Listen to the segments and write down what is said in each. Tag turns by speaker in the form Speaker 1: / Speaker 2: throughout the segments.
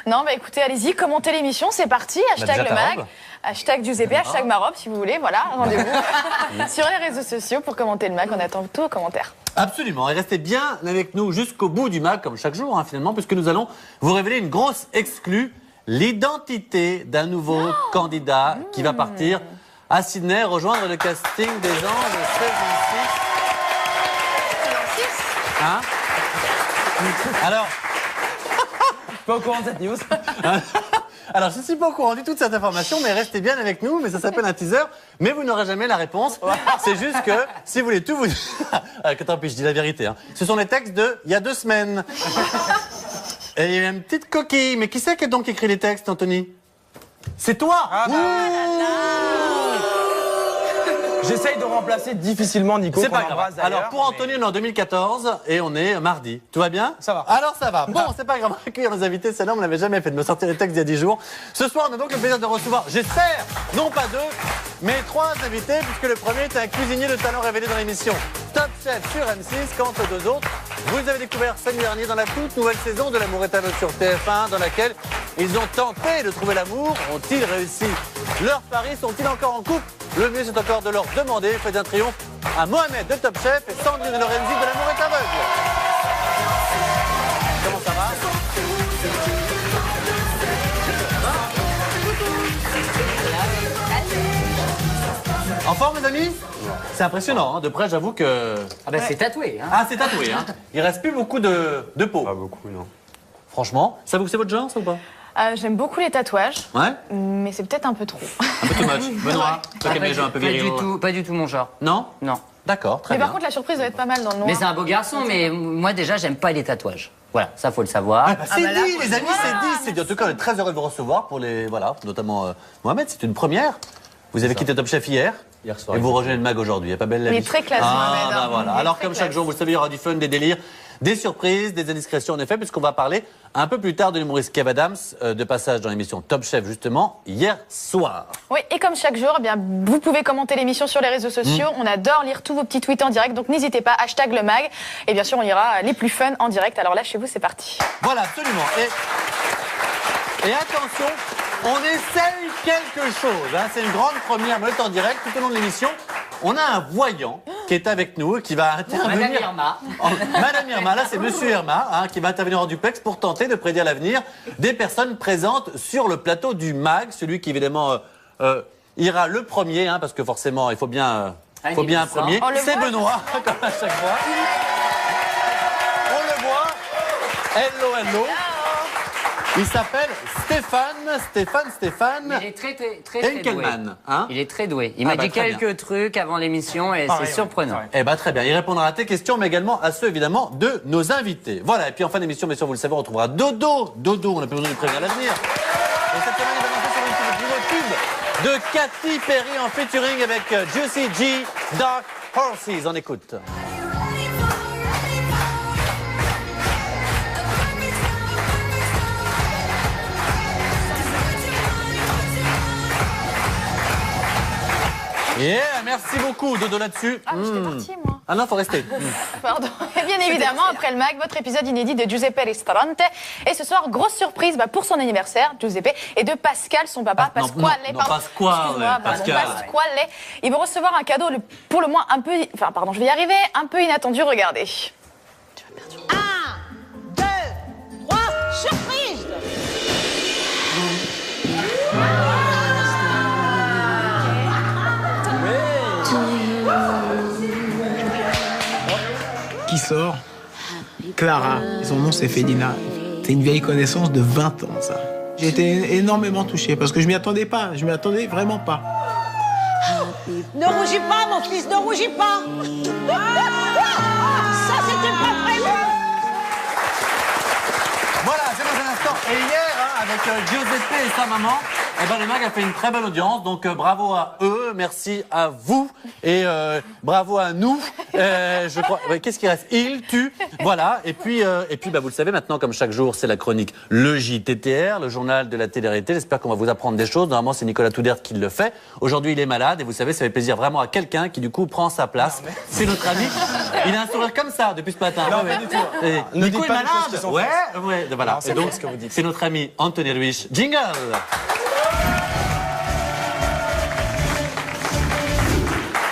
Speaker 1: Non, bah écoutez, allez-y, commentez l'émission, c'est parti. Hashtag le mag, hashtag Giuseppe, hashtag ma robe, si vous voulez. Voilà, rendez-vous sur les réseaux sociaux pour commenter le mag. On attend tous vos commentaires.
Speaker 2: Absolument, et restez bien avec nous jusqu'au bout du mag, comme chaque jour, finalement, puisque nous allons vous révéler une grosse exclue, l'identité d'un nouveau candidat qui va partir à Sydney, rejoindre le casting des Anges de saison 6. Hein? Alors...
Speaker 3: Je suis pas au courant de cette news.
Speaker 2: Alors, je ne suis pas au courant du tout de cette information, mais restez bien avec nous, mais ça s'appelle un teaser, mais vous n'aurez jamais la réponse. C'est juste que, si vous voulez tout vous dire... Tant pis, je dis la vérité. Ce sont les textes de il y a 2 semaines. Et il y a une petite coquille. Mais qui c'est qui a donc écrit les textes, Anthony? C'est toi.
Speaker 3: J'essaye de remplacer difficilement Nico.
Speaker 2: C'est pas grave. Alors, pour Anthony, on est en 2014 et on est mardi. Tout va bien?
Speaker 3: Ça va.
Speaker 2: Alors, ça va. Bon, c'est pas grave. Accueillir nos invités, c'est là, on ne l'avait jamais fait de me sortir les textes il y a 10 jours. Ce soir, on a donc le plaisir de recevoir, j'espère, non pas 2, mais 3 invités, puisque le premier est un cuisinier de talent révélé dans l'émission Top Chef sur M6, quant aux 2 autres, vous les avez découverts samedi dernier dans la toute nouvelle saison de L'amour est aveugle sur TF1, dans laquelle ils ont tenté de trouver l'amour. Ont-ils réussi leurs paris? Sont-ils encore en couple? Le mieux, c'est encore de leur demander. Faites un triomphe à Mohamed de Top Chef et Sandrine Lorenzi de L'amour est aveugle. Comment ça va? En forme, les amis? C'est impressionnant, de près, j'avoue que...
Speaker 4: Ah ben c'est tatoué.
Speaker 2: Ah, c'est tatoué, Il reste plus beaucoup de peau.
Speaker 3: Pas beaucoup, non.
Speaker 2: Franchement, ça vous, c'est votre genre, ça ou pas?
Speaker 1: J'aime beaucoup les tatouages,
Speaker 2: Ouais.
Speaker 1: mais c'est peut-être un peu trop.
Speaker 2: Un peu too much. Benoît, toi qui aimes les gens un peu virils.
Speaker 4: Pas du tout mon genre.
Speaker 2: Non?
Speaker 4: Non.
Speaker 2: D'accord, très
Speaker 1: Mais
Speaker 2: bien.
Speaker 1: par contre, la surprise doit être pas mal dans le noir.
Speaker 4: Mais c'est un beau garçon, mais moi déjà j'aime pas les tatouages. Voilà, ça faut le savoir.
Speaker 2: C'est dit, les amis, c'est dit. En tout cas, on est très heureux de vous recevoir pour les... Voilà, notamment Mohamed, c'est une première. Vous avez quitté Top Chef hier
Speaker 3: soir.
Speaker 2: Et vous rejoignez le mag aujourd'hui. Il n'est pas belle la vie.
Speaker 1: Il est très classe,
Speaker 2: Ah,
Speaker 1: Mohamed.
Speaker 2: voilà. Alors, comme chaque jour, vous le savez, il y aura du fun, des délires, des surprises, des indiscrétions, en effet, puisqu'on va parler un peu plus tard de l'humoriste Kev Adams, de passage dans l'émission Top Chef, justement, hier soir.
Speaker 1: Oui, et comme chaque jour, eh bien, vous pouvez commenter l'émission sur les réseaux sociaux. On adore lire tous vos petits tweets en direct, donc n'hésitez pas, hashtag le mag. Et bien sûr, on ira les plus fun en direct. Alors là, chez vous, c'est parti.
Speaker 2: Voilà, absolument. Et attention, on essaye quelque chose. C'est une grande première, mais en direct, tout au long de l'émission. On a un voyant qui est avec nous et qui va intervenir.
Speaker 4: Madame Irma.
Speaker 2: Madame Irma, là c'est Monsieur Irma, qui va intervenir en duplex pour tenter de prédire l'avenir des personnes présentes sur le plateau du MAG. Celui qui évidemment ira le premier, parce que forcément il faut bien un premier. C'est Benoît, comme à chaque fois. On le voit. Hello, hello. Il s'appelle Stéphane.
Speaker 4: Il est très doué.
Speaker 2: Enkelman,
Speaker 4: Il est très doué. Il m'a dit quelques trucs avant l'émission et c'est surprenant.
Speaker 2: Eh bien, très bien. Il répondra à tes questions, mais également à ceux, évidemment, de nos invités. Voilà. Et puis, en fin d'émission, bien sûr, vous le savez, on retrouvera Dodo. Dodo, on n'a plus besoin de prévenir l'avenir. Et cette semaine, il va lancer sur une nouveau tube de Katy Perry en featuring avec Juicy J, Dark Horses. On écoute. Yeah, merci beaucoup, Dodo, là-dessus.
Speaker 1: Ah, j'étais partie, moi.
Speaker 2: Ah non, faut rester.
Speaker 1: Pardon. Et bien évidemment, après le mag, votre épisode inédit de Giuseppe Ristorante. Et ce soir, grosse surprise pour son anniversaire, Giuseppe, et de Pascal, son papa, Pasquale. Pasquale. Ils vont recevoir un cadeau pour le moins un peu... Enfin, pardon, je vais y arriver. Un peu inattendu, regardez.
Speaker 5: 1, 2, 3, surprise!
Speaker 6: Qui sort? Clara. Et son nom, c'est Félina. C'est une vieille connaissance de 20 ans, ça. J'ai été énormément touché parce que je m'y attendais pas. Je m'y attendais vraiment pas.
Speaker 5: Ne rougis pas, mon fils, ne rougis pas! Ça, c'était pas prévu!
Speaker 2: Voilà, c'est dans un instant. Et hier, avec Giuseppe et sa maman, Eh ben, le mag a fait une très bonne audience, donc bravo à eux, merci à vous et bravo à nous. Je crois. Ouais, qu'est-ce qui reste? Il, tu, voilà. Et puis, bah, vous le savez maintenant, comme chaque jour, c'est la chronique Le JTTR, le journal de la télé-réalité. J'espère qu'on va vous apprendre des choses. Normalement, c'est Nicolas Toudert qui le fait. Aujourd'hui, il est malade et vous savez, ça fait plaisir vraiment à quelqu'un qui du coup prend sa place. C'est notre ami. Il a un sourire comme ça depuis ce matin.
Speaker 3: Non, pas du tout.
Speaker 2: Nico est malade. Ouais, voilà.
Speaker 3: Non,
Speaker 2: Et donc, c'est notre ami Anthony Ruiz. Jingle.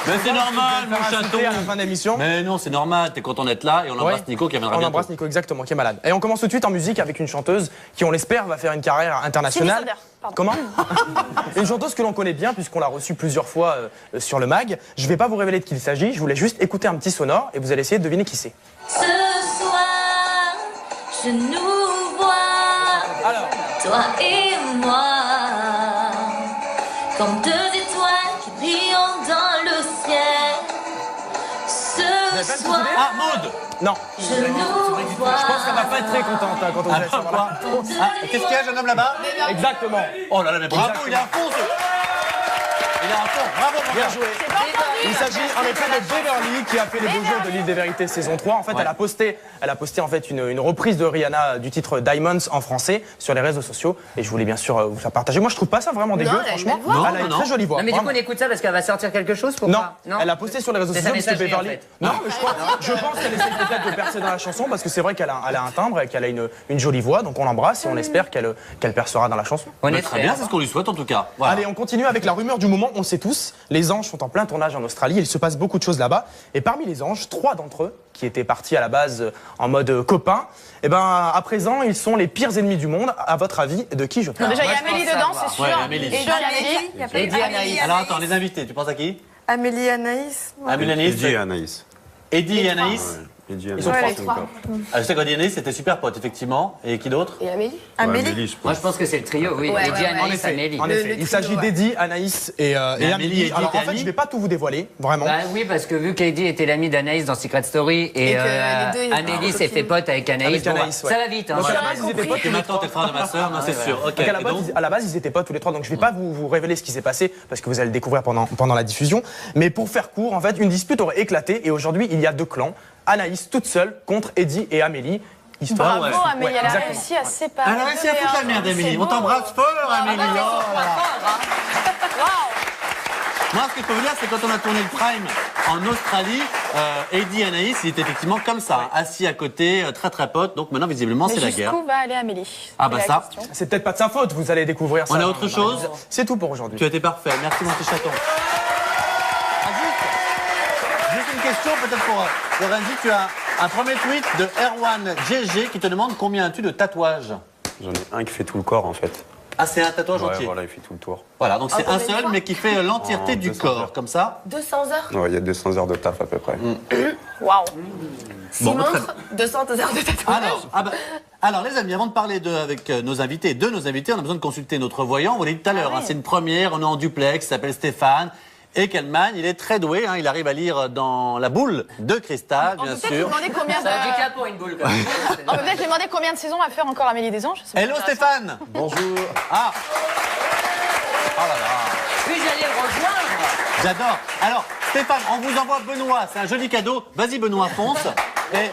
Speaker 2: Mais c'est normal, mon chaton.
Speaker 3: À la fin de l'émission.
Speaker 2: Mais non, c'est normal, t'es content d'être là et on embrasse Nico qui viendra bientôt.
Speaker 3: On embrasse Nico, exactement, qui est malade. Et on commence tout de suite en musique avec une chanteuse qui, on l'espère, va faire une carrière internationale. Comment? Une chanteuse que l'on connaît bien puisqu'on l'a reçue plusieurs fois sur le mag. Je vais pas vous révéler de qui il s'agit, je voulais juste écouter un petit sonore et vous allez essayer de deviner qui c'est.
Speaker 7: Ce soir, je nous vois, alors, toi et moi, comme deux étoiles qui brillent dans le ciel. Ce soir,
Speaker 2: Ah, Maud.
Speaker 3: Non.
Speaker 7: je nous vois.
Speaker 3: Je pense qu'elle va pas être très contente hein, quand on va savoir là.
Speaker 2: Qu'est-ce qu'il y a, jeune homme là-bas?
Speaker 3: Exactement.
Speaker 2: Oh là là, mais bravo, il est à fond. Il est à fond, bravo, mon
Speaker 3: Bien
Speaker 2: gars.
Speaker 3: joué. Il s'agit en effet de Beverly qui a fait les beaux jours de l'île des vérités saison 3. En fait, elle a posté en fait une reprise de Rihanna du titre Diamonds en français sur les réseaux sociaux et je voulais bien sûr vous faire partager. Moi, je trouve pas ça vraiment dégueu, franchement. Elle a une très jolie voix.
Speaker 4: Non, mais du coup, on écoute ça parce qu'elle va sortir quelque chose pour
Speaker 3: Non, elle a posté sur les réseaux sociaux parce que Beverly.
Speaker 4: En fait.
Speaker 3: Non, mais je pense qu'elle essaie peut-être de percer dans la chanson parce que c'est vrai qu'elle a un timbre et qu'elle a une jolie voix, donc on l'embrasse et on espère qu'elle percera dans la chanson.
Speaker 4: On est
Speaker 2: Très bien, c'est ce qu'on lui souhaite en tout cas. Voilà.
Speaker 3: Allez, on continue avec la rumeur du moment, on sait tous, les Anges sont en plein tournage en Australie, il se passe beaucoup de choses là-bas, et parmi les Anges, 3 d'entre eux, qui étaient partis à la base en mode copain, et ben à présent, ils sont les pires ennemis du monde. À votre avis, de qui je parle?
Speaker 1: Déjà, il y a Amélie dedans, c'est sûr.
Speaker 2: Ouais, Amélie.
Speaker 1: Et Jean, il y a Amélie.
Speaker 4: Eddie, Anaïs.
Speaker 2: Alors attends, les invités, tu penses à qui?
Speaker 8: Amélie et Anaïs. Ouais.
Speaker 2: Amélie, Anaïs.
Speaker 9: Eddie et Anaïs.
Speaker 2: Eddie et Anaïs.
Speaker 3: Ils sont
Speaker 8: les
Speaker 3: trois.
Speaker 8: trois.
Speaker 2: Ah, je sais qu'Eddie et Anaïs, c'était super pote, effectivement. Et qui d'autre?
Speaker 1: Et Amélie.
Speaker 8: Amélie.
Speaker 9: je
Speaker 4: Moi,
Speaker 9: pense.
Speaker 4: je pense que c'est le trio, oui.
Speaker 1: Ouais,
Speaker 4: Eddie,
Speaker 1: ouais,
Speaker 4: Anaïs, Amélie.
Speaker 3: En effet, il s'agit d'Eddie, Anaïs et Amélie.
Speaker 2: Eddie
Speaker 3: Alors
Speaker 2: était
Speaker 3: en fait,
Speaker 2: amie.
Speaker 3: je vais pas tout vous dévoiler, vraiment.
Speaker 4: Bah oui, parce que vu qu'Eddie était l'ami d'Anaïs dans Secret Story et
Speaker 1: Et que les deux, ils
Speaker 4: Amélie
Speaker 1: étaient
Speaker 4: s'est fait pote avec Anaïs,
Speaker 3: Avec
Speaker 4: bon,
Speaker 3: Anaïs,
Speaker 4: ça
Speaker 3: ouais.
Speaker 4: va vite. Hein.
Speaker 3: Donc à la
Speaker 4: Voilà.
Speaker 3: base, ils étaient potes
Speaker 2: Et
Speaker 3: tous les
Speaker 2: maintenant, t'es frère de ma sœur, non, c'est sûr. Ok.
Speaker 3: Donc à la base, ils étaient potes tous les trois, donc je vais pas vous révéler ce qui s'est passé parce que vous allez le découvrir pendant la diffusion. Mais pour faire court, en fait, une dispute aurait éclaté et aujourd'hui, il y a 2 clans. Anaïs toute seule contre Eddie et Amélie. Histoire.
Speaker 1: Bravo,
Speaker 2: ouais.
Speaker 1: Amélie, elle a
Speaker 3: exactement.
Speaker 1: réussi à se séparer.
Speaker 2: Elle a réussi à foutre la merde, Amélie. On t'embrasse fort, Amélie. Oh là là. Moi, ce que je peux vous dire, c'est quand on a tourné le Prime en Australie, Eddie et Anaïs, ils étaient effectivement comme ça, hein, assis à côté, très très potes. Donc maintenant, visiblement,
Speaker 1: Mais
Speaker 2: c'est la guerre.
Speaker 1: jusqu'où va aller Amélie?
Speaker 2: Ah, bah
Speaker 1: C'est la
Speaker 2: ça.
Speaker 1: question.
Speaker 3: C'est peut-être pas de sa faute, vous allez découvrir ça.
Speaker 2: On a autre chose?
Speaker 3: C'est tout pour aujourd'hui.
Speaker 2: Tu as été parfait. Merci, mon petit chaton. Ah, juste une question, peut-être pour Lorenzi. Tu as un premier tweet de Erwan GG qui te demande combien as-tu de tatouages?
Speaker 9: J'en ai un qui fait tout le corps en fait.
Speaker 2: Ah, c'est un tatouage
Speaker 9: Ouais,
Speaker 2: entier.
Speaker 9: voilà, il fait tout le tour.
Speaker 2: Voilà, donc c'est un
Speaker 1: combien de
Speaker 2: seul,
Speaker 1: fois
Speaker 2: mais qui fait l'entièreté
Speaker 9: En
Speaker 2: du
Speaker 9: 200
Speaker 2: corps,
Speaker 9: heures.
Speaker 2: comme ça.
Speaker 8: 200 heures.
Speaker 9: Ouais, il y a 200 heures de taf à peu près.
Speaker 1: Waouh.
Speaker 2: Bon,
Speaker 8: Simon,
Speaker 2: très
Speaker 8: 200 heures de tatouage.
Speaker 2: Alors, les amis, avant de parler avec nos invités, de nos invités, on a besoin de consulter notre voyant. On l'a dit tout à l'heure, hein, c'est une première, on est en duplex, il s'appelle Stéphane. Et Kellman, il est très doué, hein, il arrive à lire dans la boule de cristal,
Speaker 1: On
Speaker 2: bien
Speaker 1: peut peut-être lui
Speaker 2: sûr.
Speaker 1: demander combien de...
Speaker 4: C'est un handicap pour une boule, quand même.
Speaker 1: On peut peut-être lui demander combien de saisons va faire encore Amélie des Anges.
Speaker 2: Hello Stéphane.
Speaker 9: Bonjour.
Speaker 2: Ah. Oh là là.
Speaker 4: Puis j'allais le rejoindre.
Speaker 2: J'adore. Alors, Stéphane, on vous envoie Benoît, c'est un joli cadeau. Vas-y Benoît, fonce. Et...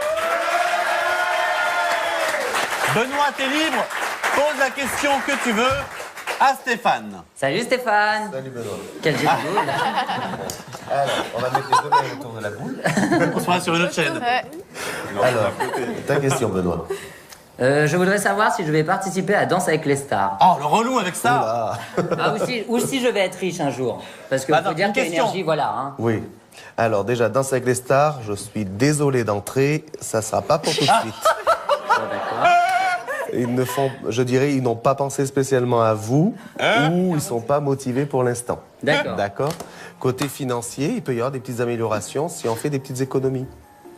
Speaker 2: Benoît, t'es libre. Pose la question que tu veux à Stéphane.
Speaker 4: Salut Stéphane.
Speaker 10: Salut Benoît.
Speaker 4: Quel joli boule.
Speaker 10: Alors, on va mettre les deux mains autour de la boule.
Speaker 2: On se voit sur une autre chaîne.
Speaker 10: Alors, ta question Benoît.
Speaker 4: Je voudrais savoir si je vais participer à Danse avec les stars.
Speaker 2: Oh, le relou avec ça.
Speaker 4: Ah, ou si je vais être riche un jour. Parce que
Speaker 2: Bah
Speaker 4: faut
Speaker 2: non,
Speaker 4: dire
Speaker 2: une
Speaker 4: que
Speaker 2: question.
Speaker 4: l'énergie, voilà. Hein.
Speaker 10: Oui. Alors déjà, Danse avec les stars, je suis désolé d'entrer, ça sera pas pour tout de suite. Ils ne font, je dirais, ils n'ont pas pensé spécialement à vous ou ils sont pas motivés pour l'instant.
Speaker 4: D'accord.
Speaker 10: D'accord. Côté financier, il peut y avoir des petites améliorations si on fait des petites économies.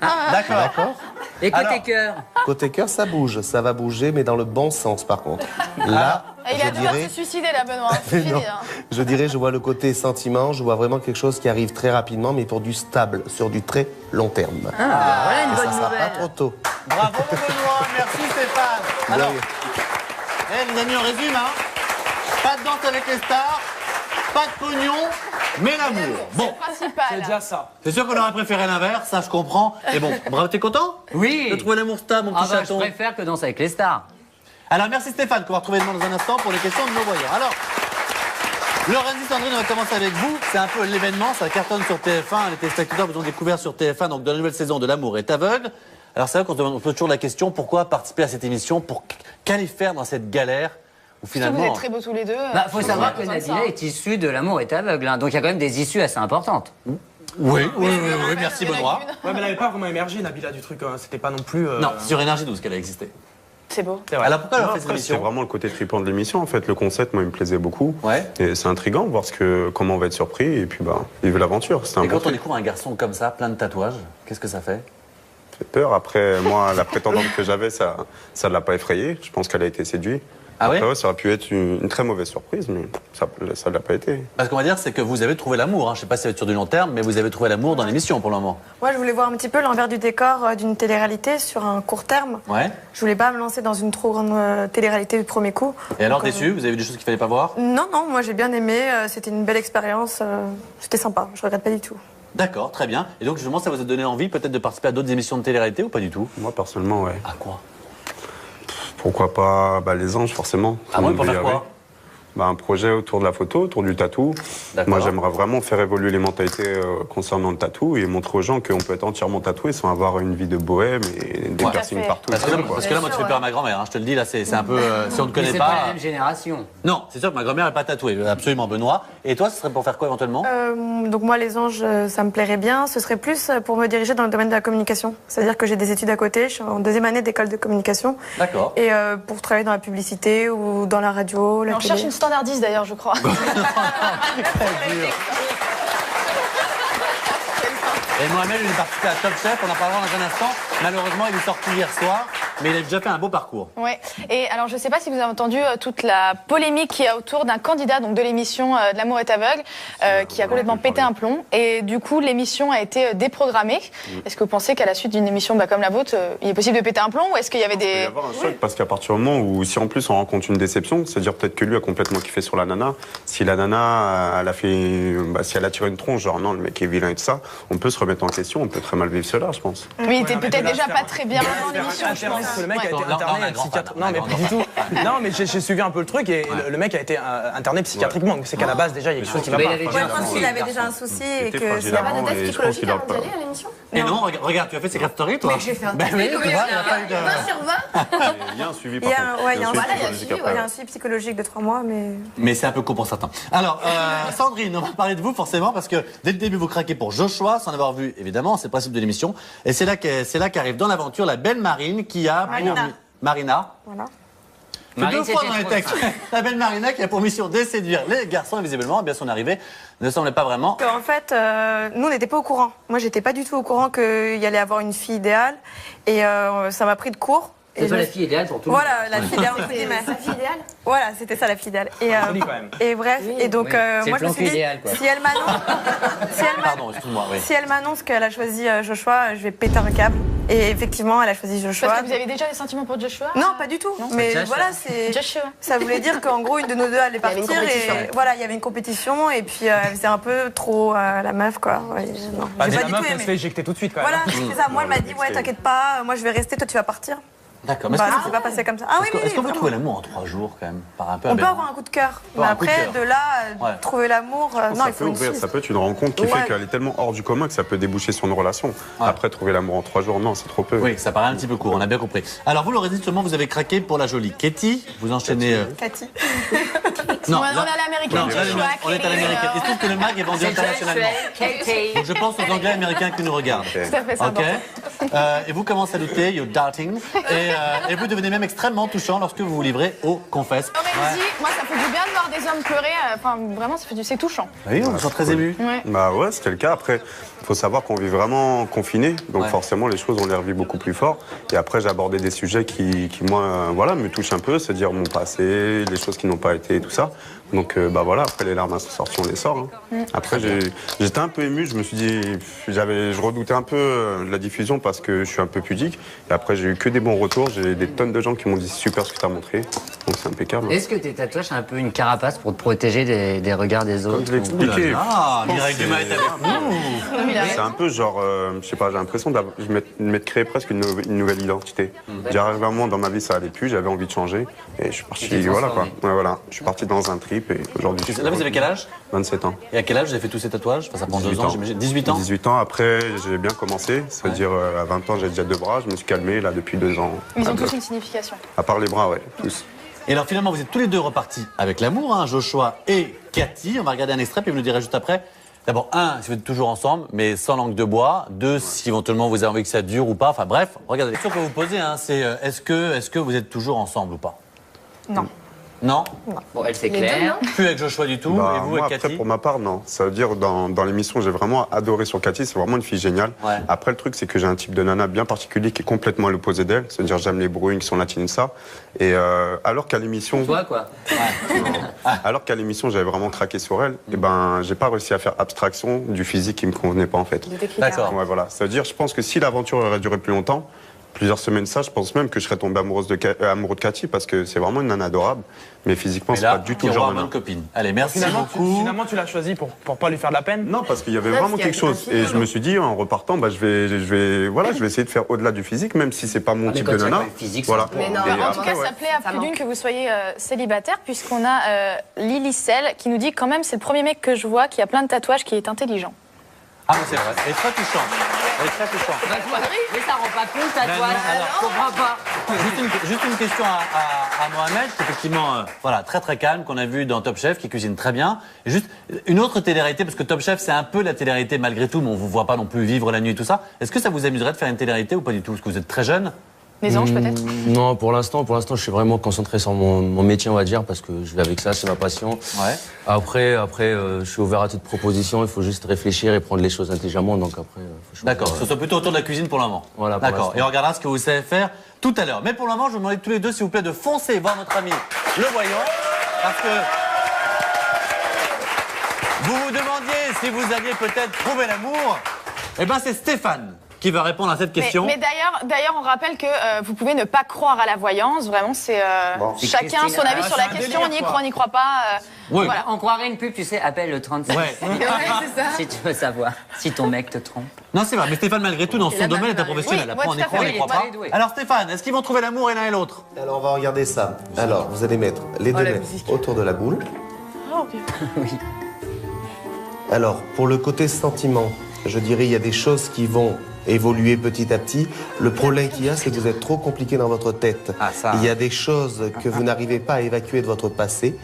Speaker 2: D'accord.
Speaker 10: D'accord.
Speaker 4: Et côté
Speaker 2: Alors-
Speaker 4: cœur.
Speaker 10: Côté cœur, ça bouge, ça va bouger, mais dans le bon sens par contre. Là,
Speaker 1: Et il a
Speaker 10: je
Speaker 1: peur de
Speaker 10: dirais.
Speaker 1: se suicider là, Benoît. C'est
Speaker 10: Non.
Speaker 1: fini, hein.
Speaker 10: Je dirais, je vois le côté sentiment, je vois vraiment quelque chose qui arrive très rapidement, mais pour du stable, sur du très long terme.
Speaker 4: Ah, voilà une
Speaker 10: Et ça
Speaker 4: bonne
Speaker 10: sera pas
Speaker 4: nouvelle.
Speaker 10: trop tôt.
Speaker 2: Bravo Benoît, merci Stéphane. Alors,
Speaker 10: Oui.
Speaker 2: les amis, on résume, hein. Pas de danse avec les stars, pas de pognon, mais l'amour. Bon,
Speaker 3: C'est déjà ça.
Speaker 2: c'est sûr qu'on aurait préféré l'inverse, ça je comprends. Mais bon, bravo, t'es content
Speaker 4: Oui.
Speaker 2: de trouver l'amour stable, mon petit
Speaker 4: Je
Speaker 2: chaton.
Speaker 4: préfère que Danse avec les stars.
Speaker 2: Alors merci Stéphane, qu'on va retrouver dans un instant pour les questions de nos voyants. Alors, Lorenzi Sandrine, on va commencer avec vous. C'est un peu l'événement, ça cartonne sur TF1. Les téléspectateurs vous ont découvert sur TF1, donc dans la nouvelle saison de L'amour est aveugle. Alors c'est vrai qu'on se pose toujours la question, pourquoi participer à cette émission, pour qu'aller faire dans cette galère où finalement...
Speaker 1: Vous êtes très beaux tous les deux.
Speaker 4: Faut savoir que Nabila est issue de L'amour est aveugle, hein, donc il y a quand même des issues assez importantes.
Speaker 2: Oui, merci Benoît.
Speaker 3: Ouais, mais elle n'avait pas vraiment émergé, Nabila, du truc. Hein. C'était pas non plus.
Speaker 2: Non, c'est sur Énergie 12 qu'elle a existé.
Speaker 1: C'est beau.
Speaker 3: C'est vrai.
Speaker 2: Alors pourquoi elle a fait cette
Speaker 9: C'est
Speaker 2: émission?
Speaker 9: vraiment le côté trippant de l'émission en fait. Le concept, moi, il me plaisait beaucoup.
Speaker 2: Ouais.
Speaker 9: Et c'est intriguant de voir comment on va être surpris et puis vivre l'aventure. C'est un
Speaker 2: Et
Speaker 9: bon
Speaker 2: quand on
Speaker 9: truc.
Speaker 2: découvre un garçon comme ça, plein de tatouages, qu'est-ce que ça fait?
Speaker 9: Ça fait peur. Après, moi, la prétendante que j'avais, ça ne l'a pas effrayée. Je pense qu'elle a été séduite.
Speaker 2: Ah ouais?
Speaker 9: Après, ça aurait pu être une très mauvaise surprise, mais ça ne l'a pas été.
Speaker 2: Parce qu'on va dire, c'est que vous avez trouvé l'amour. Hein. Je sais pas si ça va être sur du long terme, mais vous avez trouvé l'amour dans l'émission pour le moment.
Speaker 8: Moi, je voulais voir un petit peu l'envers du décor d'une télé-réalité sur un court terme.
Speaker 2: Ouais.
Speaker 8: Je voulais pas me lancer dans une trop grande télé-réalité du premier coup.
Speaker 2: Et alors,
Speaker 8: Donc,
Speaker 2: déçu? Vous avez vu des choses qu'il fallait pas voir?
Speaker 8: Non, moi j'ai bien aimé. C'était une belle expérience. C'était sympa. Je regrette pas du tout.
Speaker 2: D'accord, très bien. Et donc, justement, ça vous a donné envie peut-être de participer à d'autres émissions de télé-réalité ou pas du tout?
Speaker 9: Moi, personnellement, ouais.
Speaker 2: À quoi?
Speaker 9: Pourquoi pas les anges, forcément.
Speaker 2: Ah ouais, pour faire quoi?
Speaker 9: Un projet autour de la photo, autour du tatou. Moi, j'aimerais vraiment faire évoluer les mentalités concernant le tatou et montrer aux gens qu'on peut être entièrement tatoué sans avoir une vie de bohème et des piercings partout.
Speaker 2: Parce que là, moi, tu fais peur à ma grand-mère. Hein. Je te le dis, là, c'est un peu... si on ne connaît
Speaker 4: C'est
Speaker 2: pas...
Speaker 4: pas la même génération.
Speaker 2: Non, c'est sûr que ma grand-mère n'est pas tatouée. Absolument, Benoît. Et toi, ce serait pour faire quoi, éventuellement?
Speaker 8: Donc moi, les anges, ça me plairait bien. Ce serait plus pour me diriger dans le domaine de la communication. C'est-à-dire que j'ai des études à côté. Je suis en deuxième année d'école de communication.
Speaker 2: D'accord.
Speaker 8: Et pour travailler dans la publicité ou dans la radio, la
Speaker 1: On
Speaker 8: télé.
Speaker 1: cherche une standardiste d'ailleurs, je crois.
Speaker 2: Et Mohamed, il est participé à Top Chef, on en parlera dans un instant. Malheureusement, il est sorti hier soir, mais il a déjà fait un beau parcours.
Speaker 1: Ouais. Et alors, je ne sais pas si vous avez entendu toute la polémique qu'il y a autour d'un candidat donc de l'émission de L'amour est aveugle, qui a complètement pété un plomb. Et du coup, l'émission a été déprogrammée. Est-ce que vous pensez qu'à la suite d'une émission comme la vôtre, il est possible de péter un plomb ou est-ce qu'il y avait des...
Speaker 9: Il peut y avoir un choc parce qu'à partir du moment où, si en plus on rencontre une déception, c'est-à-dire peut-être que lui a complètement kiffé sur la nana. Si la nana, elle a fait, si elle a tiré une tronche, genre non, le mec est vilain et tout ça, on peut se remettre en question, on peut très mal vivre cela, je pense.
Speaker 1: Oui, il était peut-être déjà pas très bien dans l'émission, je pense.
Speaker 3: Le mec a été
Speaker 2: Non,
Speaker 3: interné psychiatre. Non, mais pas du tout. Non, mais j'ai suivi un peu le truc et le mec a été interné psychiatriquement. Donc c'est qu'à la base, déjà, il y a quelque chose qui va pas.
Speaker 8: Je pense qu'il avait déjà un souci et que
Speaker 9: fragile
Speaker 8: c'est
Speaker 9: avant, et je pense qu'il a pas.
Speaker 1: à l'émission?
Speaker 2: Et non, regarde, tu as fait Secret Story, toi?
Speaker 1: J'ai fait un
Speaker 2: Ben oui, tu vois, il n'y a pas eu de...
Speaker 1: 20 sur 20.
Speaker 9: Il y a un suivi
Speaker 8: Il
Speaker 9: par
Speaker 8: y a,
Speaker 9: contre.
Speaker 8: ouais, il y a un
Speaker 9: suivi
Speaker 8: suivi,
Speaker 9: psychologique après.
Speaker 8: il y a un suivi psychologique de 3 mois, mais...
Speaker 2: Mais c'est un peu court pour certains. Alors, Sandrine, on va parler de vous forcément parce que dès le début, vous craquez pour Joshua, sans avoir vu, évidemment, c'est le principe de l'émission. Et c'est là qu'arrive dans l'aventure la belle Marine qui a... Marina.
Speaker 8: Voilà.
Speaker 2: Deux fois dans les textes. La belle Marina qui a pour mission de séduire les garçons, et visiblement, eh bien son arrivée ne semblait pas vraiment.
Speaker 8: En fait, nous, on n'était pas au courant. Moi, j'étais pas du tout au courant qu'il y allait avoir une fille idéale. Et ça m'a pris de court.
Speaker 4: C'est pas la fille idéale pour tout le monde.
Speaker 8: Voilà, la fille idéale, entre guillemets.
Speaker 1: Sa fille idéale.
Speaker 8: Voilà, c'était ça la fille idéale. Et,
Speaker 3: Joli, quand même.
Speaker 8: et bref, et donc
Speaker 4: C'est
Speaker 8: moi
Speaker 4: le
Speaker 8: je me suis
Speaker 4: plan
Speaker 8: dit,
Speaker 4: idéal, quoi.
Speaker 8: si elle m'annonce,
Speaker 2: Pardon, excuse-moi, oui.
Speaker 8: si elle m'annonce qu'elle a choisi Joshua, je vais péter un câble. Et effectivement, elle a choisi Joshua.
Speaker 1: Parce que vous avez déjà des sentiments pour Joshua?
Speaker 8: Non, pas du tout. Mais
Speaker 4: Joshua.
Speaker 8: voilà, c'est.
Speaker 1: Joshua.
Speaker 8: Ça voulait dire qu'en gros, une de nous deux allait
Speaker 1: y avait une
Speaker 8: partir
Speaker 1: compétition.
Speaker 8: et voilà, il y avait une compétition et puis elle faisait un peu trop la meuf quoi. Ouais, non,
Speaker 3: Bah,
Speaker 8: j'ai
Speaker 3: mais
Speaker 8: pas
Speaker 3: la
Speaker 8: du
Speaker 3: meuf,
Speaker 8: tout
Speaker 3: elle
Speaker 8: aimé.
Speaker 3: se fait éjecter tout de suite quand même.
Speaker 8: Voilà, c'est ça. Moi, elle m'a dit ouais, t'inquiète pas, moi je vais rester, toi tu vas partir.
Speaker 2: D'accord, mais
Speaker 8: Bah,
Speaker 2: est-ce
Speaker 8: ça
Speaker 2: que-
Speaker 8: s'est pas passé comme ça. Ah oui,
Speaker 2: est-ce qu'on peut
Speaker 8: vraiment.
Speaker 2: trouver l'amour en 3 jours quand même? Par un peu
Speaker 8: On peut
Speaker 2: aberrant.
Speaker 8: avoir un coup de cœur, mais
Speaker 2: un coup de
Speaker 8: après,
Speaker 2: cœur.
Speaker 8: de là,
Speaker 2: Ouais.
Speaker 8: trouver l'amour, non,
Speaker 9: Ça
Speaker 8: il faut
Speaker 9: peut
Speaker 8: une
Speaker 9: ouvrir,
Speaker 8: suite.
Speaker 9: ça peut être une rencontre qui
Speaker 8: Ouais.
Speaker 9: fait qu'elle est tellement hors du commun que ça peut déboucher sur une relation. Après, trouver l'amour en 3 jours, non, c'est trop peu.
Speaker 2: Oui, ça paraît un petit peu court, on a bien compris. Alors vous, Laurie, justement, vous avez craqué pour la jolie Katie. Vous enchaînez...
Speaker 8: Cathy.
Speaker 1: On est à l'américaine.
Speaker 2: Non, là,
Speaker 1: Joshua,
Speaker 2: on est à l'américaine. Il se trouve que le mag est vendu internationalement. Donc je pense aux Anglais américains qui nous regardent.
Speaker 1: Tout à fait, c'est
Speaker 2: Ok.
Speaker 1: important.
Speaker 2: Et vous commencez à douter, you're doubting. Et vous devenez même extrêmement touchant lorsque vous vous livrez aux confesses.
Speaker 1: Aurélie, moi, ça fait du bien de voir des hommes pleurer. Enfin, vraiment, c'est touchant.
Speaker 2: Oui, on se sent très ému.
Speaker 1: Ouais.
Speaker 9: Bah ouais, c'était le cas. Après, il faut savoir qu'on vit vraiment confiné. Donc
Speaker 2: Ouais.
Speaker 9: forcément, les choses, on les revit beaucoup plus fort. Et après, j'ai abordé des sujets qui moi, voilà, me touchent un peu. C'est-à-dire mon passé, les choses qui n'ont pas été et tout ça. Donc bah voilà, après les larmes sont sorties, on les sort. Hein. Après, j'étais un peu ému. Je me suis dit, je redoutais un peu la diffusion parce que je suis un peu pudique. Et après, j'ai eu que des bons retours. J'ai des tonnes de gens qui m'ont dit super ce que tu as montré. Donc c'est impeccable.
Speaker 4: Est-ce que tes tatouages, c'est un peu une carapace pour te protéger des regards des autres?
Speaker 9: Comme je l'ai expliqué.
Speaker 2: Ah, Mireille Dumas est avec nous.
Speaker 9: C'est un peu genre, je sais pas, j'ai l'impression de m'être créé presque une nouvelle identité. J'arrive à un moment dans ma vie, ça allait plus, j'avais envie de changer. Et je suis parti, voilà quoi. Ouais, voilà. Je suis parti dans un trip et aujourd'hui.
Speaker 2: Là, vous avez quel âge?
Speaker 9: 27 ans.
Speaker 2: Et à quel âge vous avez fait tous ces tatouages? Enfin, ça prend 2 ans, j'imagine. 18 ans?
Speaker 9: 18 ans, après, j'ai bien commencé. C'est-à-dire, à 20 ans, j'ai déjà 2 bras. Je me suis calmé, là, depuis 2 ans.
Speaker 1: Ils ont tous une signification.
Speaker 9: À part les bras, ouais, tous.
Speaker 2: Et alors, finalement, vous êtes tous les deux repartis avec l'amour, hein, Joshua et Cathy. On va regarder un extrait, puis vous nous direz juste après. D'abord, 1, si vous êtes toujours ensemble, mais sans langue de bois. 2, si éventuellement vous avez envie que ça dure ou pas. Enfin bref, regardez. La question que vous posez, hein, c'est est-ce que vous êtes toujours ensemble ou pas?
Speaker 8: Non.
Speaker 2: Non?
Speaker 4: Bon, elle, c'est clair.
Speaker 2: Plus avec Joshua du tout.
Speaker 9: Bah,
Speaker 2: et vous,
Speaker 9: moi,
Speaker 2: avec
Speaker 9: après,
Speaker 2: Cathy?
Speaker 9: pour ma part, non. Ça veut dire, dans l'émission, j'ai vraiment adoré sur Cathy. C'est vraiment une fille géniale.
Speaker 2: Ouais.
Speaker 9: Après, le truc, c'est que j'ai un type de nana bien particulier qui est complètement à l'opposé d'elle. C'est-à-dire, j'aime les bruits qui sont latines, ça. Et alors qu'à l'émission.
Speaker 4: Toi, quoi.
Speaker 9: Alors qu'à l'émission, j'avais vraiment craqué sur elle, et ben, j'ai pas réussi à faire abstraction du physique qui me convenait pas, en fait.
Speaker 2: D'accord.
Speaker 9: Ouais, voilà. Ça veut dire, je pense que si l'aventure aurait duré plus longtemps, plusieurs semaines ça, je pense même que je serais tombé amoureux de Cathy parce que c'est vraiment une nana adorable, mais physiquement c'est pas du tout le genre de nana.
Speaker 2: copine. Allez, merci
Speaker 3: Finalement, tu l'as choisi pour pas lui faire de la peine?
Speaker 9: Non, parce qu'il y avait vraiment quelque chose. Et je me suis dit, en repartant, bah, je vais essayer de faire au-delà du physique, même si c'est pas mon type de nana.
Speaker 4: Voilà.
Speaker 1: Mais non, en tout cas, ça plaît à plus d'une que vous soyez célibataire, puisqu'on a Lily Sell qui nous dit quand même c'est le premier mec que je vois qui a plein de tatouages, qui est intelligent.
Speaker 2: Ah, mais c'est vrai. Elle est très touchante. Elle est très touchante.
Speaker 4: Mais ça rend pas compte, tatouage. Je comprends pas.
Speaker 2: Juste une question à Mohamed, qui est effectivement voilà, très très calme, qu'on a vu dans Top Chef, qui cuisine très bien. Et juste une autre télé-réalité, parce que Top Chef, c'est un peu la télé-réalité malgré tout, mais on ne vous voit pas non plus vivre la nuit et tout ça. Est-ce que ça vous amuserait de faire une télé-réalité ou pas du tout? Parce que vous êtes très jeune.
Speaker 1: Les anges, peut-être?
Speaker 11: Non, pour l'instant, je suis vraiment concentré sur mon métier, on va dire, parce que je vais avec ça, c'est ma passion.
Speaker 2: Ouais.
Speaker 11: Après, je suis ouvert à toute proposition, il faut juste réfléchir et prendre les choses intelligemment, donc après...
Speaker 2: D'accord, ce soit plutôt autour de la cuisine pour le moment.
Speaker 11: Voilà,
Speaker 2: d'accord, et on regardera ce que vous savez faire tout à l'heure. Mais pour le moment, je vous demande tous les deux, s'il vous plaît, de foncer voir notre ami le voyant, parce que vous vous demandiez si vous alliez peut-être trouver l'amour. Eh ben, c'est Stéphane qui va répondre à cette question.
Speaker 1: Mais d'ailleurs, on rappelle que vous pouvez ne pas croire à la voyance. Vraiment, c'est chacun son avis sur la question. On y croit, on n'y croit pas.
Speaker 4: Oui. Voilà. On croirait une pub, tu sais, appelle le 35.
Speaker 2: Ouais.
Speaker 1: C'est ça.
Speaker 4: Si tu veux savoir si ton mec te trompe.
Speaker 2: Non, c'est vrai, mais Stéphane, malgré tout, dans son domaine, est un professionnel.
Speaker 1: Oui,
Speaker 2: après, on y croit, on n'y croit pas. Alors, Stéphane, est-ce qu'ils vont trouver l'amour et l'un et l'autre?
Speaker 10: Alors, on va regarder ça. Alors, vous allez mettre les deux mains autour de la boule.
Speaker 4: Oui.
Speaker 10: Alors, pour le côté sentiment, je dirais il y a des choses qui vont évoluer petit à petit. Le problème qu'il y a, c'est que vous êtes trop compliqué dans votre tête.
Speaker 4: Ah, ça.
Speaker 10: Il y a des choses que vous n'arrivez pas à évacuer de votre passé.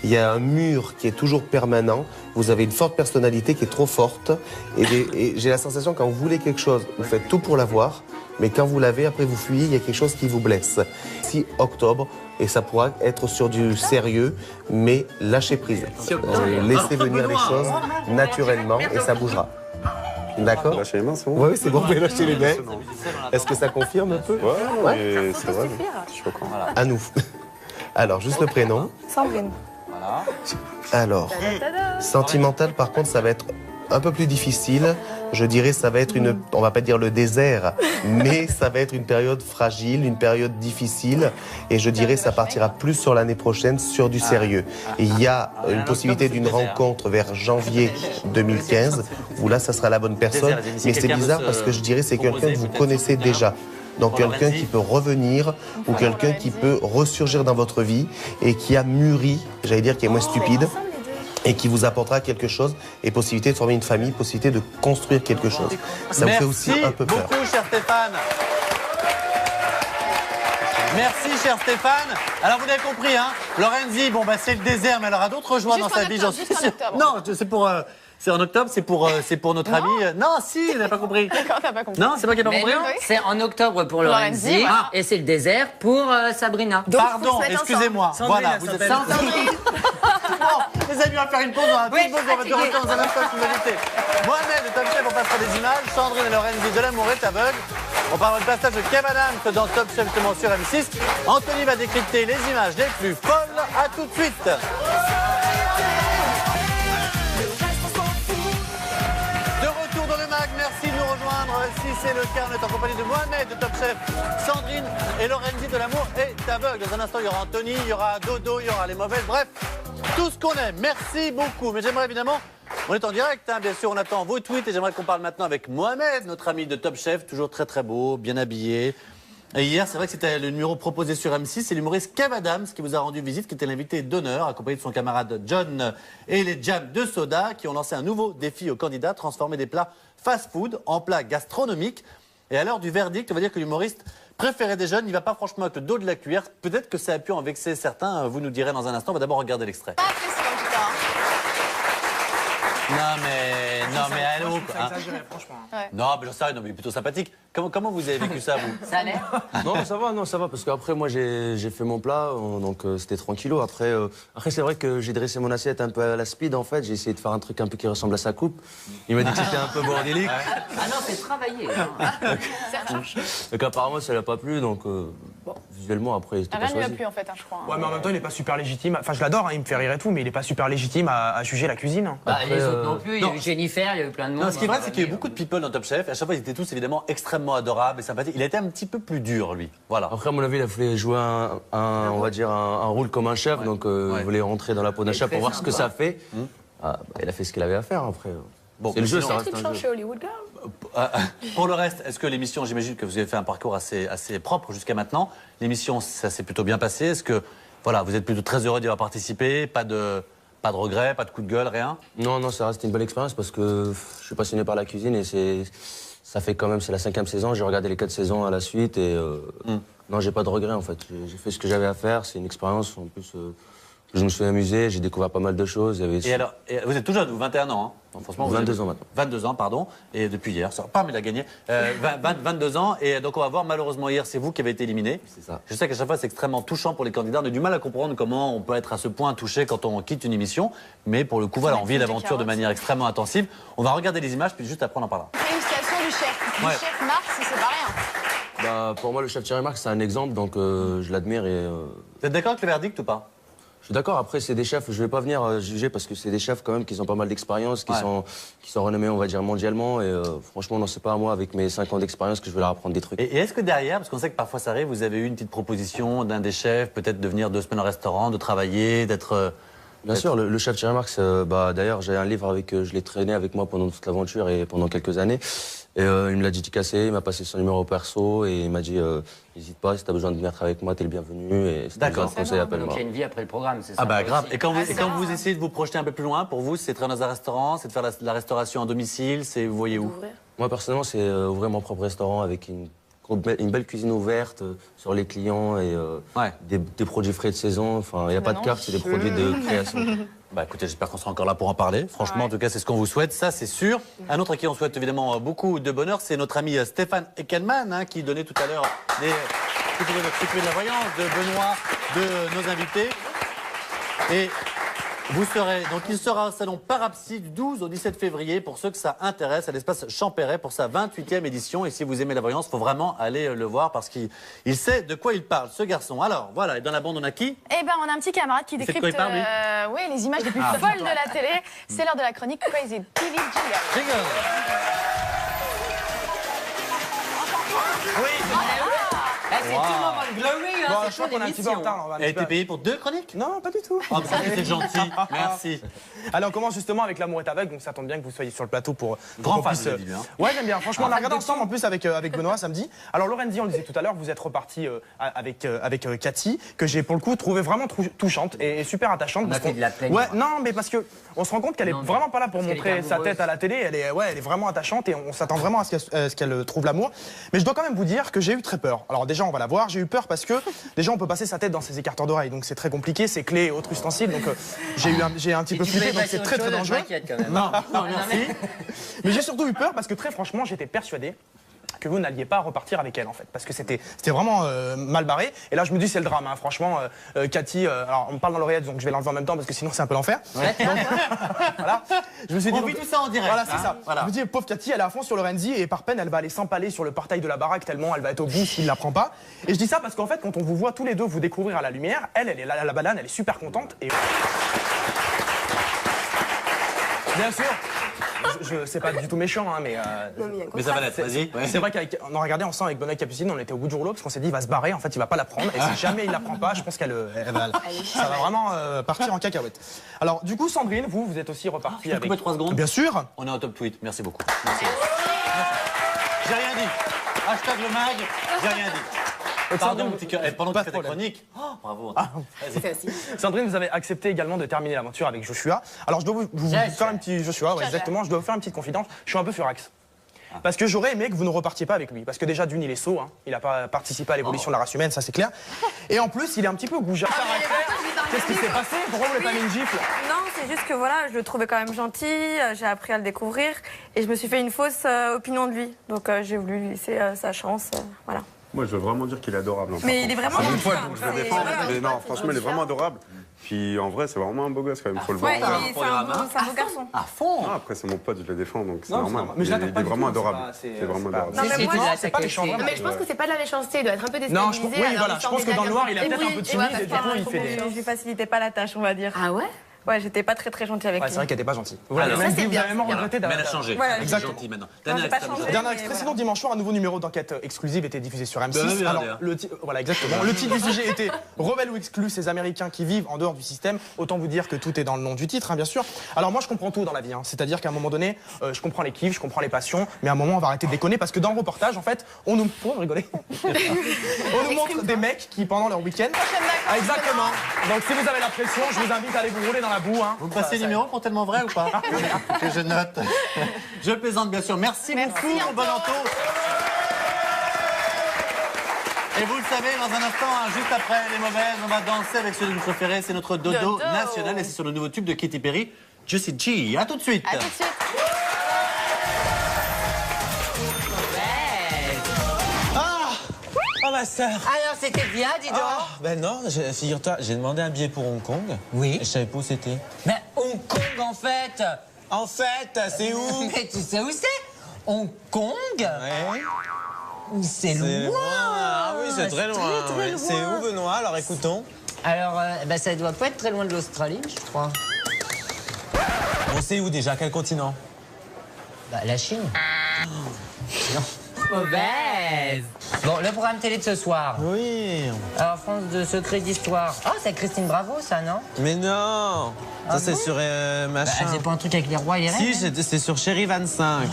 Speaker 10: Il y a un mur qui est toujours permanent. Vous avez une forte personnalité qui est trop forte. Et j'ai la sensation, quand vous voulez quelque chose, vous faites tout pour l'avoir. Mais quand vous l'avez, après vous fuyez, il y a quelque chose qui vous blesse. 6 octobre, et ça pourra être sur du sérieux, mais lâchez prise. Laissez venir les choses naturellement et ça bougera. D'accord?
Speaker 9: Lâchez les mains, c'est bon?
Speaker 10: Oui, c'est bon, vous pouvez lâcher les mains. Est-ce que ça confirme un peu?
Speaker 9: Ouais, c'est vrai. Je suis content.
Speaker 10: À nous. Alors, juste le prénom.
Speaker 8: Sandrine.
Speaker 2: Voilà.
Speaker 10: Alors, sentimental, par contre, ça va être un peu plus difficile. Je dirais ça va être on va pas dire le désert, mais ça va être une période fragile, une période difficile. Et je dirais ça partira plus sur l'année prochaine, sur du sérieux. Et il y a une possibilité d'une rencontre vers janvier 2015, où là, ça sera la bonne personne. Mais c'est bizarre parce que je dirais c'est quelqu'un que vous connaissez déjà. Donc quelqu'un qui peut revenir ou quelqu'un qui peut ressurgir dans votre vie et qui a mûri, j'allais dire qui est moins stupide, et qui vous apportera quelque chose et possibilité de former une famille, possibilité de construire quelque chose. Ça vous fait aussi un peu peur.
Speaker 2: Merci beaucoup, cher Stéphane. Merci, cher Stéphane. Alors, vous l'avez compris, hein, Lorenzi, bon, bah, c'est le désert, mais elle aura d'autres joies dans sa vie, j'en suis sûr. Non, c'est pour... C'est en octobre, c'est pour notre ami. Non, si, il n'a pas compris.
Speaker 1: D'accord, t'as pas compris.
Speaker 2: Non, c'est pas qu'il n'a pas compris.
Speaker 4: C'est en octobre pour Lorenzi,
Speaker 1: voilà.
Speaker 4: Et c'est le désert pour Sabrina.
Speaker 2: Donc, pardon, excusez-moi. Voilà, vous êtes Sandrine. Bon, les amis, on va faire une pause. On va pause, on va te rentrer dans un instant avec nos invités. Mohamed, Top Chef, on passera des images. Sandrine et Lorenzi de l'amour est aveugle. On parlera du passage de Kev Adams dans Top Chef justement sur M6. Anthony va décrypter les images les plus folles. À tout de suite. Merci de nous rejoindre. c'est le cas, on est en compagnie de Mohamed, de Top Chef, Sandrine et Lorenzi de L'amour est aveugle. Dans un instant, il y aura Anthony, il y aura Dodo, il y aura les mauvaises, bref, tout ce qu'on aime. Merci beaucoup. Mais j'aimerais évidemment, on est en direct, hein, bien sûr, on attend vos tweets et j'aimerais qu'on parle maintenant avec Mohamed, notre ami de Top Chef, toujours très très beau, bien habillé. Et hier, c'est vrai que c'était le numéro proposé sur M6, c'est l'humoriste Kev Adams qui vous a rendu visite, qui était l'invité d'honneur, accompagné de son camarade John et les Jams de Soda, qui ont lancé un nouveau défi aux candidats, transformer des plats fast-food en plats gastronomiques. Et à l'heure du verdict, on va dire que l'humoriste préféré des jeunes, il ne va pas franchement avec le dos de la cuillère. Peut-être que ça a pu en vexer certains, vous nous direz dans un instant. On va d'abord regarder l'extrait. Non mais allô quoi.
Speaker 3: Franchement.
Speaker 2: Ouais. Non mais j'en sais rien, non mais plutôt sympathique. Comment vous avez vécu ça vous?
Speaker 4: Ça allait?
Speaker 11: Non ça va parce qu'après moi j'ai fait mon plat donc c'était tranquillo. Après c'est vrai que j'ai dressé mon assiette un peu à la speed en fait. J'ai essayé de faire un truc un peu qui ressemble à sa coupe. Il m'a dit que c'était un peu bordélique.
Speaker 4: Ah non c'est travaillé.
Speaker 11: Donc apparemment ça l'a pas plu donc visuellement après c'était pas
Speaker 1: choisi. Rien ne lui a plu en fait je crois.
Speaker 3: Ouais mais en même temps il est pas super légitime. Enfin je l'adore, il me fait rire et tout, mais il est pas super légitime à juger la cuisine.
Speaker 4: Les autres non plus, il y a eu Jennifer, il y a eu plein de monde.
Speaker 2: Non, ce qui est vrai, c'est qu'il y a eu beaucoup de people dans Top Chef. À chaque fois, ils étaient tous évidemment extrêmement adorables et sympathiques. Il a été un petit peu plus dur, lui. Voilà.
Speaker 11: Après, à mon avis, il a voulu jouer on va dire un rôle comme un chef. Donc, il voulait rentrer dans la peau d'un chef pour voir ce que ça fait. Il a fait ce qu'il avait à faire après.
Speaker 2: Bon,
Speaker 11: c'est le jeu, ça reste un jeu.
Speaker 1: Chez Hollywood Girl.
Speaker 2: Pour le reste, est-ce que l'émission, j'imagine que vous avez fait un parcours assez propre jusqu'à maintenant. L'émission, ça s'est plutôt bien passé. Est-ce que, voilà, vous êtes plutôt très heureux d'y avoir participé? Pas de regrets, pas de coup de gueule, rien?
Speaker 11: Non, ça reste une belle expérience parce que je suis passionné par la cuisine et ça fait quand même, c'est la 5e saison, j'ai regardé les 4 saisons à la suite et non, j'ai pas de regrets en fait. J'ai fait ce que j'avais à faire, c'est une expérience en plus. Je me suis amusé, j'ai découvert pas mal de choses.
Speaker 2: Et alors, vous êtes tout jeune, vous 21 ans, hein? Franchement,
Speaker 11: 22 ans maintenant.
Speaker 2: 22 ans, pardon, et depuis hier, mais il a gagné. 22 ans, et donc on va voir, malheureusement hier, c'est vous qui avez été éliminé.
Speaker 11: C'est ça.
Speaker 2: Je sais qu'à chaque fois, c'est extrêmement touchant pour les candidats. On a du mal à comprendre comment on peut être à ce point touché quand on quitte une émission. Mais pour le coup, voilà, on vit l'aventure de manière extrêmement intensive. On va regarder les images, puis juste après, on en parlera.
Speaker 1: Félicitations du chef. Du chef Marx, c'est pas rien.
Speaker 11: Pour moi, le chef Thierry Marx, c'est un exemple, donc je l'admire et...
Speaker 2: Vous êtes d'accord avec le verdict ou pas?
Speaker 11: Je suis d'accord, après c'est des chefs, je vais pas venir juger parce que c'est des chefs quand même qui ont pas mal d'expérience, qui sont renommés on va dire mondialement et franchement non c'est pas à moi avec mes 5 ans d'expérience que je vais leur apprendre des trucs.
Speaker 2: Et est-ce que derrière, parce qu'on sait que parfois ça arrive, vous avez eu une petite proposition d'un des chefs, peut-être de venir 2 semaines au restaurant, de travailler, d'être...
Speaker 11: Bien sûr, le chef Thierry Marx, d'ailleurs j'ai un livre je l'ai traîné avec moi pendant toute l'aventure et pendant quelques années. Et il me l'a dédicacé, il m'a passé son numéro perso et il m'a dit n'hésite pas, si t'as besoin de venir avec moi, t'es le bienvenu. Et si t'as besoin de conseils, appelle-moi.
Speaker 4: Donc il y a une vie après le programme, c'est ça?
Speaker 2: Ah bah grave. Et quand vous essayez de vous projeter un peu plus loin, pour vous, c'est travailler dans un restaurant, c'est de faire la restauration à domicile, c'est vous voyez où?
Speaker 11: Moi personnellement, c'est ouvrir mon propre restaurant avec une belle cuisine ouverte sur les clients et des produits frais de saison. Enfin, il n'y a pas de carte, c'est des produits de création.
Speaker 2: Bah écoutez, j'espère qu'on sera encore là pour en parler. Franchement, en tout cas, c'est ce qu'on vous souhaite, ça c'est sûr. Un autre à qui on souhaite évidemment beaucoup de bonheur, c'est notre ami Stéphane Eckelmann, hein, qui donnait tout à l'heure les secrets de la voyance de Benoît, de nos invités. Et il sera au salon Parapsy du 12 au 17 février pour ceux que ça intéresse, à l'espace Champéret pour sa 28e édition. Et si vous aimez la voyance, il faut vraiment aller le voir parce qu'il sait de quoi il parle, ce garçon. Alors voilà, et dans la bande, on a qui?
Speaker 1: Eh ben, on a un petit camarade qui décrypte les images les plus folles de la télé. C'est l'heure de la chronique Crazy TV Jingle.
Speaker 4: C'est tout le moment de Glory, hein,
Speaker 3: je crois qu'on est un petit peu en retard.
Speaker 2: Elle a été payée pour 2 chroniques?
Speaker 3: Non, pas du tout.
Speaker 2: Oh, c'est gentil, merci.
Speaker 3: Allez, on commence justement avec L'amour est aveugle, donc ça tombe bien que vous soyez sur le plateau pour...
Speaker 2: Grand fan,
Speaker 3: Ouais, j'aime bien. Franchement, on a regardé ensemble en plus avec Benoît samedi. Alors, Lorenzi, on le disait tout à l'heure, vous êtes reparti avec Cathy, que j'ai pour le coup trouvé vraiment touchante et super attachante.
Speaker 4: On a fait de la peine.
Speaker 3: Ouais, non, mais parce que on se rend compte qu'elle est vraiment pas là pour montrer sa tête à la télé. Elle est vraiment attachante et on s'attend vraiment à ce qu'elle trouve l'amour. Mais je dois quand même vous dire que j'ai eu très peur. Alors déjà, on va la voir. J'ai eu peur parce que déjà, on peut passer sa tête dans ses écarteurs d'oreilles, donc c'est très compliqué, c'est clés et autres ustensiles. Donc j'ai un petit peu flippé, donc c'est très dangereux.
Speaker 2: Non, merci.
Speaker 3: Mais j'ai surtout eu peur parce que très franchement, j'étais persuadé que vous n'alliez pas repartir avec elle en fait, parce que c'était vraiment mal barré. Et là je me dis c'est le drame, hein. Franchement, Cathy, alors on me parle dans l'oreillette donc je vais l'enlever en même temps parce que sinon c'est un peu l'enfer.
Speaker 2: Ouais.
Speaker 3: Voilà. Je me suis dit,
Speaker 2: on vit tout ça en direct.
Speaker 3: Voilà, c'est ça. Voilà. Je me dis pauvre Cathy, elle est à fond sur Lorenzi et par peine elle va aller s'empaler sur le portail de la baraque tellement elle va être au bout s'il la prend pas. Et je dis ça parce qu'en fait quand on vous voit tous les deux vous découvrir à la lumière, elle est là, la banane, elle est super contente et bien sûr. c'est pas du tout méchant, hein, mais.
Speaker 2: Mais ça va l'être, vas-y.
Speaker 3: C'est vrai qu'on a regardé ensemble avec Benoît Capucine, on était au bout du rouleau parce qu'on s'est dit il va se barrer, en fait il va pas la prendre. Et si jamais il la prend pas, je pense ça va vraiment partir en cacahuète. Alors du coup, Sandrine, vous êtes aussi reparti avec.
Speaker 2: 3 secondes.
Speaker 3: Bien sûr.
Speaker 2: On est en top tweet. Merci beaucoup. Merci. J'ai rien dit. Hashtag le mag, j'ai rien dit. Pardon, mon petit cœur. Pendant que tu fais ta chronique. Oh, bravo.
Speaker 3: Sandrine, vous avez accepté également de terminer l'aventure avec Joshua. Alors je dois vous faire un petit Joshua, exactement. Je dois vous faire une petite confidence. Je suis un peu furax. Parce que j'aurais aimé que vous ne repartiez pas avec lui. Parce que déjà, d'une, il est sot, hein. Il n'a pas participé à l'évolution de la race humaine, ça c'est clair. Et en plus, il est un petit peu goujat. Qu'est-ce qui s'est passé? Pourquoi vous l'avez pas mis une gifle?
Speaker 8: Non, c'est juste que voilà, je le trouvais quand même gentil, j'ai appris à le découvrir et je me suis fait une fausse opinion de lui. Donc j'ai voulu lui laisser sa chance, voilà.
Speaker 9: Moi, je veux vraiment dire qu'il est adorable.
Speaker 8: Mais il est vraiment gentil.
Speaker 9: Je le défends. Mais non, franchement, il est vraiment adorable. Puis en vrai, c'est vraiment un beau gosse quand même, faut le voir.
Speaker 8: Ouais, c'est un beau garçon.
Speaker 2: À fond.
Speaker 9: Après, c'est mon pote, je le défends, donc c'est normal.
Speaker 3: Mais
Speaker 9: il est vraiment adorable. C'est vraiment adorable.
Speaker 8: C'est
Speaker 3: pas méchant.
Speaker 1: Mais je pense que c'est pas de la méchanceté, il doit être un peu déstabilisé.
Speaker 3: Non, je pense que dans le noir, il a peut-être un peu de timide et du coup, il fait des.
Speaker 8: Je lui facilitais pas la tâche, on va dire.
Speaker 1: Ah ouais?
Speaker 8: Ouais, j'étais pas très gentille avec lui.
Speaker 3: C'est vrai qu'elle était pas gentille.
Speaker 2: Voilà,
Speaker 3: vous avez vraiment regretté
Speaker 2: mais elle a changé.
Speaker 8: Voilà,
Speaker 2: elle est gentille maintenant.
Speaker 3: Dernier extrait, sinon dimanche soir, un nouveau numéro d'enquête exclusive était diffusé sur M6. Alors, voilà, exactement. Le titre du sujet était Rebelles ou exclus, ces Américains qui vivent en dehors du système. Autant vous dire que tout est dans le nom du titre, hein, bien sûr. Alors moi, je comprends tout dans la vie. Hein. C'est-à-dire qu'à un moment donné, je comprends les kiffs, je comprends les passions, mais à un moment, on va arrêter de déconner parce que dans le reportage, en fait, on nous rigoler. On nous montre des mecs qui, pendant leur week-end. Ah, exactement. Donc si vous avez la pression, je vous invite à aller vous rouler dans la boue. Hein.
Speaker 2: Vous me passez le numéro pour tellement vrai ou pas? Que je note. Je plaisante bien sûr. Merci beaucoup, mon bon Anto. Et vous le savez, dans un instant, hein, juste après les mauvaises, on va danser avec celui que vous préférez. C'est notre dodo national et c'est sur le nouveau tube de Katy Perry, Juicy G. À tout de suite.
Speaker 1: À tout de suite.
Speaker 12: Oh ma sœur.
Speaker 4: Alors c'était bien, dis donc.
Speaker 12: Ben non, figure-toi, j'ai demandé un billet pour Hong Kong.
Speaker 4: Oui.
Speaker 12: Et je savais pas où c'était.
Speaker 4: Mais Hong Kong en fait.
Speaker 12: En fait, c'est où?
Speaker 4: Mais tu sais où c'est? Hong Kong.
Speaker 12: Ouais.
Speaker 4: C'est loin.
Speaker 12: Ah oui, c'est très loin.
Speaker 4: Très loin.
Speaker 12: C'est où, Benoît? Alors écoutons.
Speaker 4: Alors, ça doit pas être très loin de l'Australie, je crois.
Speaker 12: Bon, c'est où déjà? Quel continent?
Speaker 4: Bah, la Chine. Non. Mauvaise. Bon, le programme télé de ce soir.
Speaker 12: Oui.
Speaker 4: Alors, France de secret d'histoire. Oh, c'est Christine Bravo, ça, non?
Speaker 12: Mais non. Ça, c'est sur machin.
Speaker 4: C'est pas un truc avec les rois et les reines?
Speaker 12: Si, c'est sur Chéri 25.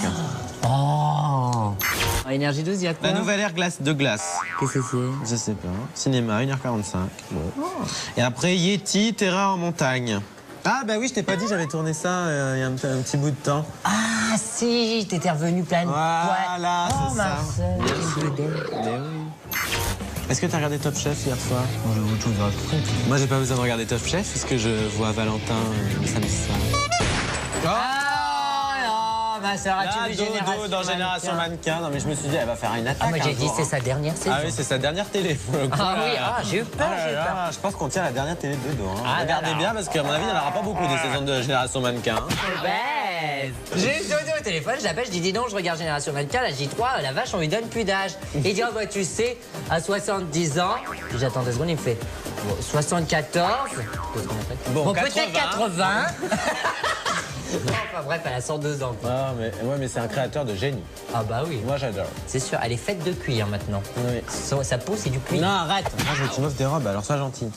Speaker 4: Oh. Énergie 12, il y a quoi?
Speaker 12: La nouvelle ère de glace.
Speaker 4: Qu'est-ce que c'est?
Speaker 12: Je sais pas. Cinéma, 1h45. Bon. Et après, Yeti, terrain en montagne. Ah bah oui, je t'ai pas dit, j'avais tourné ça il y a un petit bout de temps.
Speaker 4: Ah si, t'étais revenu plein de
Speaker 12: Voilà,
Speaker 4: oh,
Speaker 12: c'est ça.
Speaker 4: Mais
Speaker 12: oui. Est-ce que t'as regardé Top Chef hier soir?
Speaker 4: Moi j'ai autre chose à foutre.
Speaker 12: Moi j'ai pas besoin de regarder Top Chef parce que je vois Valentin le samedi soir.
Speaker 4: Ma sœur, as-tu vu Génération
Speaker 12: dans Génération Mannequin? Non mais je me suis dit, elle va faire une attaque.
Speaker 4: Ah, moi j'ai dit, c'est sa dernière saison.
Speaker 12: Ah oui, c'est sa dernière télé. Pour le coup.
Speaker 4: Ah oui, j'ai eu peur, j'ai eu peur.
Speaker 12: Je pense qu'on tient la dernière télé de dos. Hein.
Speaker 4: Ah,
Speaker 12: regardez bien parce qu'à mon avis, il n'y en aura pas beaucoup des saisons de Génération Mannequin.
Speaker 4: J'ai eu Dodo au téléphone, je l'appelle, je dis donc, je regarde Génération Mannequin, la J3, la vache, on lui donne plus d'âge. Il dit, oh bah tu sais, à 70 ans, j'attends 2 secondes, il me fait 74, bon peut-être 80. Enfin bref, elle a 102 ans. Quoi.
Speaker 12: Ah, mais c'est un créateur de génie.
Speaker 4: Ah bah oui.
Speaker 12: Moi j'adore.
Speaker 4: C'est sûr, elle est faite de cuir maintenant.
Speaker 12: Oui.
Speaker 4: Sa peau c'est du cuir.
Speaker 12: Non, arrête. Moi je veux que tu m'offres des robes, alors sois gentil.